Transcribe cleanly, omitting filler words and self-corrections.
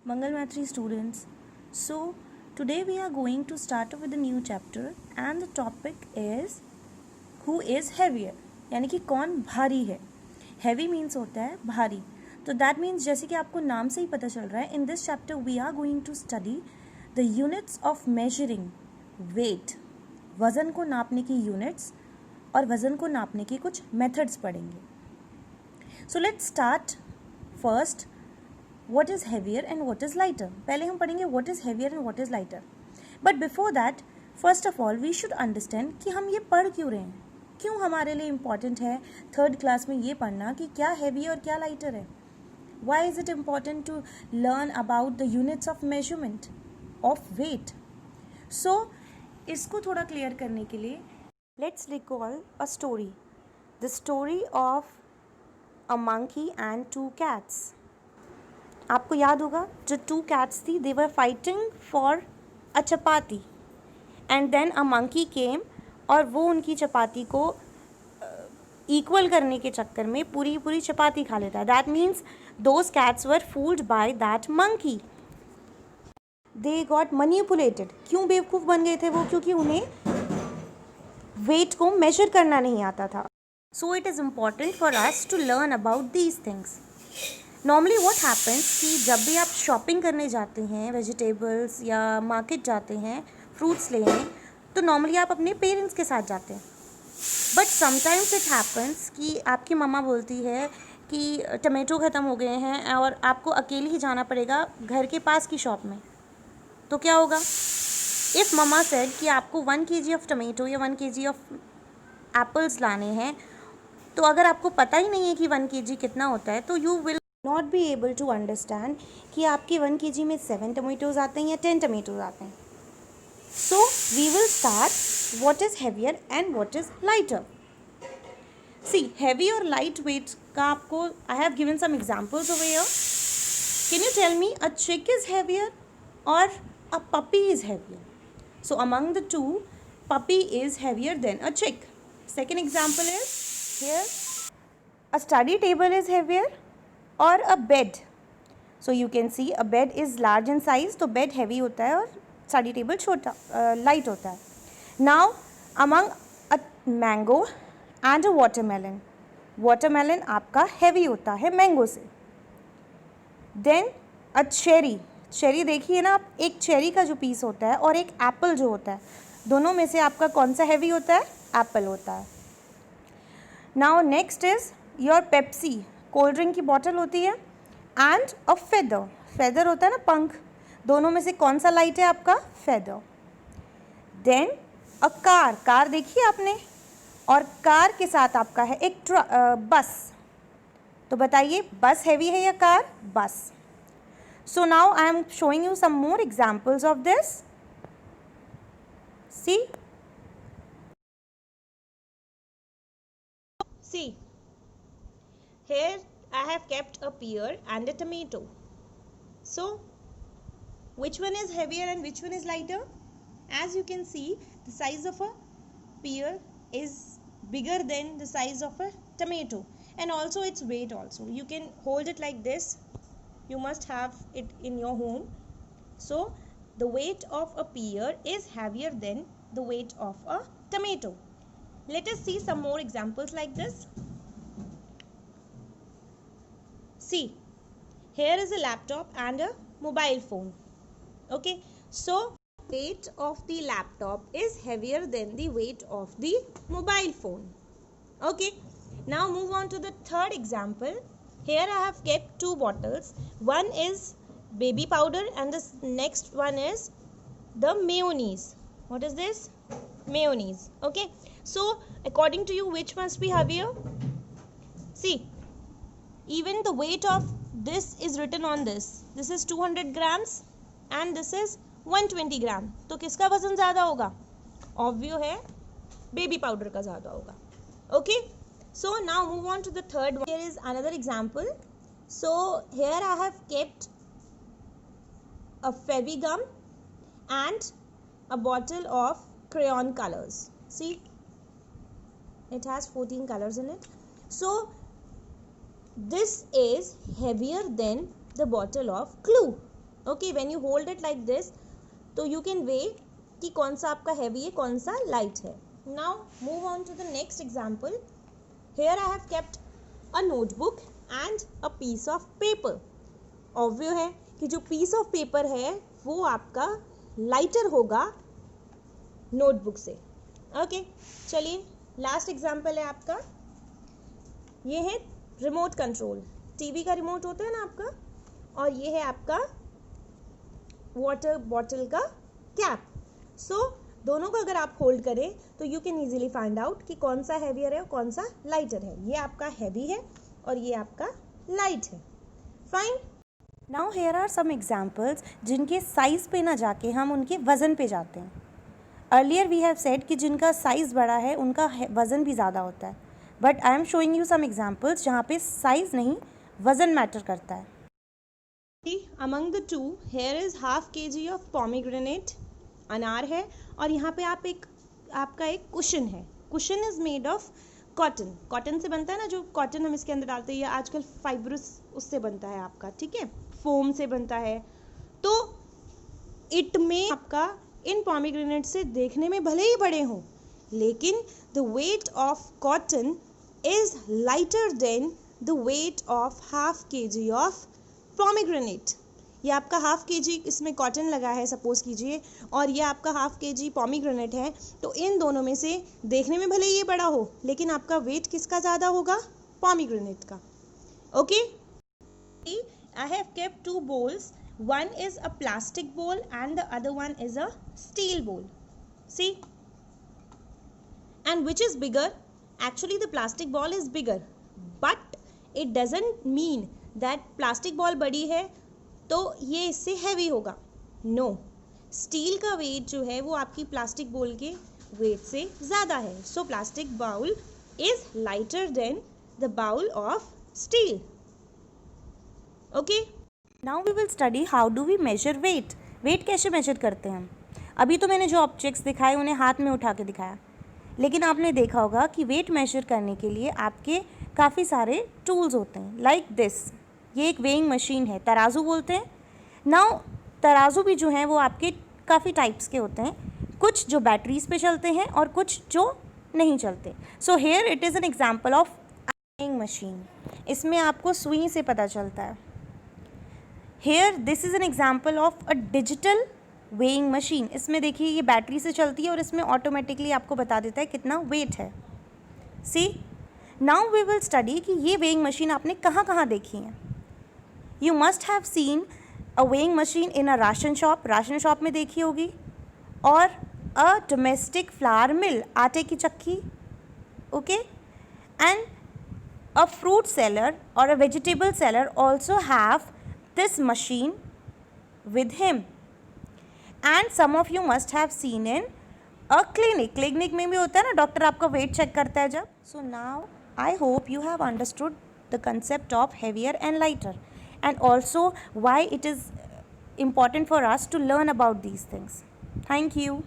Mangal Matri students. So, today we are going to start with a new chapter and the topic is who is heavier यानी कि कौन भारी है. Heavy means होता है भारी. तो that means जैसे कि आपको नाम से ही पता चल रहा है, in this chapter we are going to study the units of measuring weight. वज़न को नापने की units और वज़न को नापने की कुछ methods पढ़ेंगे. So let's start first. What is heavier and what is lighter? पहले हम पढ़ेंगे what is heavier and what is lighter. But before that, first of all, we should understand कि हम ये पढ़ क्यों रहे हैं, क्यों हमारे लिए important है थर्ड क्लास में ये पढ़ना कि क्या heavy और क्या lighter है. Why is it important to learn about the units of measurement of weight? So, इसको थोड़ा clear करने के लिए let's recall a story. The story of a monkey and two cats. आपको याद होगा जो टू कैट्स थी, they were fighting for a chapati and then a monkey came और वो उनकी चपाती को इक्वल करने के चक्कर में पूरी पूरी चपाती खा लेता है. That means those cats were fooled by that monkey. They got manipulated. क्यों बेवकूफ़ बन गए थे वो? क्योंकि उन्हें वेट को मेजर करना नहीं आता था. So it is important for us to learn about these things. Normally what happens कि जब भी आप शॉपिंग करने जाते हैं, वेजिटेबल्स या मार्केट जाते हैं फ्रूट्स लेने, तो नॉर्मली आप अपने पेरेंट्स के साथ जाते हैं. बट समटाइम्स इट हैपन्स कि आपकी मम्मा बोलती है कि टमाटो ख़त्म हो गए हैं और आपको अकेले ही जाना पड़ेगा घर के पास की शॉप में. तो क्या होगा? इफ़ मम्मा सेड कि आपको 1 kg ऑफ टमाटो या 1 kg ऑफ एप्पल्स लाने हैं, तो अगर आपको पता ही नहीं है कि 1 kg कितना होता है, तो you will not be able to understand कि आपके 1 kg में 7 टमेटोज़ आते हैं या 10 टमेटोज़ आते हैं. So we will start what is heavier and what is lighter. See heavy और लाइट वेट का आपको I have given some examples over here. Can you tell me a chick is heavier और a puppy is heavier? So among the two, puppy is heavier than a chick. Second example is here a study table is heavier और a bed. So you can see a bed is large in size, तो bed heavy होता है और study table छोटा light होता है. Now among a mango and a watermelon, watermelon आपका heavy होता है मैंगो से. देन अ चेरी, चेरी देखिए ना आप, एक चेरी का जो पीस होता है और एक एप्पल जो होता है, दोनों में से आपका कौन सा हैवी होता है? एप्पल होता है. Now next is your Pepsi, cold drink की बॉटल होती है, एंड अ फेदर, फेदर होता है ना पंख, दोनों में से कौन सा लाइट है आपका? Feather. Then a car, car देखिए आपने, और कार के साथ आपका है एक बस. तो बताइए बस हैवी है या car? Bus. So now I am showing you some more examples of this. See, here I have kept a pear and a tomato. So, which one is heavier and which one is lighter? As you can see, the size of a pear is bigger than the size of a tomato, and also its weight also. You can hold it like this. You must have it in your home. So, the weight of a pear is heavier than the weight of a tomato. Let us see some more examples like this. See, here is a laptop and a mobile phone. Okay, so weight of the laptop is heavier than the weight of the mobile phone. Okay, now move on to the third example. Here I have kept two bottles. One is baby powder and the next one is the mayonnaise. What is this? Mayonnaise. Okay, so according to you, which must be heavier? See, even the weight of this is written on this. This is 200 grams and this is 120 ग्राम. तो किसका वजन ज़्यादा होगा? Obvious है baby powder का ज़्यादा होगा. Okay, so now move on to the third one. Here is another example. So here I have kept a Fevigum and a bottle of crayon colors. See, it has 14 colors in it. So this is heavier than the bottle of glue. Okay, when you hold it like this तो you can वे कि कौन सा आपका heavy है, कौन सा light है. Now move on to the next example. Here I have kept a notebook and a piece of paper. Obvious है कि जो पीस ऑफ पेपर है वो आपका लाइटर होगा नोटबुक से. ओके, चलिए लास्ट एग्जाम्पल है आपका. ये है रिमोट कंट्रोल. टीवी का रिमोट होता है ना आपका, और ये है आपका वाटर बॉटल का कैप. सो दोनों को अगर आप होल्ड करें तो you can easily find out कि कौन सा हैवियर है और कौन सा लाइटर है. ये आपका हैवी है और ये आपका लाइट है. Fine. Now here are some examples जिनके साइज पे ना जाके हम उनके वजन पे जाते हैं. अर्लियर वी हैव सेड कि जिनका साइज बड़ा है उनका वजन भी ज़्यादा होता है, but I am showing you some examples जहाँ पे साइज नहीं वजन मैटर करता है. Among the two here is half kg of pomegranate. अनार है और यहाँ पे आपका एक कुशन है. Cushion is made of cotton. Cotton से बनता है ना, जो कॉटन हम इसके अंदर डालते हैं या आजकल फाइब्रस उससे बनता है आपका, ठीक है, फोम से बनता है. तो इट में आपका इन पोमीग्रेनेट से देखने में भले ही बड़े हों, लेकिन the weight of cotton is lighter than the weight of half kg of pomegranate. ये आपका हाफ kg इसमें कॉटन लगा है सपोज कीजिए, और ये आपका हाफ kg पोमीग्रेनेट है. तो इन दोनों में से देखने में भले ये बड़ा हो, लेकिन आपका वेट किसका ज़्यादा होगा? पोमीग्रेनेट का. Okay, I have kept two bowls. One is a plastic bowl and the other one is a steel bowl. See? And which is bigger? Actually the plastic ball is bigger, but it doesn't mean that plastic ball बड़ी है तो ये इससे heavy होगा. No, steel का wait जो है वो आपकी प्लास्टिक बोल के वेट से ज़्यादा है. So plastic bowl is lighter than the bowl of steel. Okay, now we will study how do we measure weight. Weight कैसे मेजर करते हैं हम. अभी तो मैंने जो ऑब्जेक्ट्स दिखाए उन्हें हाथ में उठा के दिखाया, लेकिन आपने देखा होगा कि वेट मेजर करने के लिए आपके काफ़ी सारे टूल्स होते हैं. लाइक दिस, ये एक वेइंग मशीन है, तराजू बोलते हैं. नाउ तराजू भी जो हैं वो आपके काफ़ी टाइप्स के होते हैं, कुछ जो बैटरीज पे चलते हैं और कुछ जो नहीं चलते. So here it is an example of weighing machine. इसमें आपको सुई से पता चलता है. Here this is an example of a digital weighing machine. इसमें देखिए ये बैटरी से चलती है और इसमें ऑटोमेटिकली आपको बता देता है कितना वेट है. सी, नाउ वी विल स्टडी कि ये वेइंग मशीन आपने कहाँ कहाँ देखी है. You must have seen a weighing machine in a ration shop. Ration shop में देखी होगी. और अ डोमेस्टिक फ्लावर मिल, आटे की चक्की. Okay, and a fruit seller और a vegetable seller also have this machine with him. And some of you must have seen in a clinic. Clinic में भी होता है ना, डॉक्टर आपका वेट चेक करता है जब. सो now I hope you have understood the concept of heavier and lighter, and also why it is important for us to learn about these things. Thank you.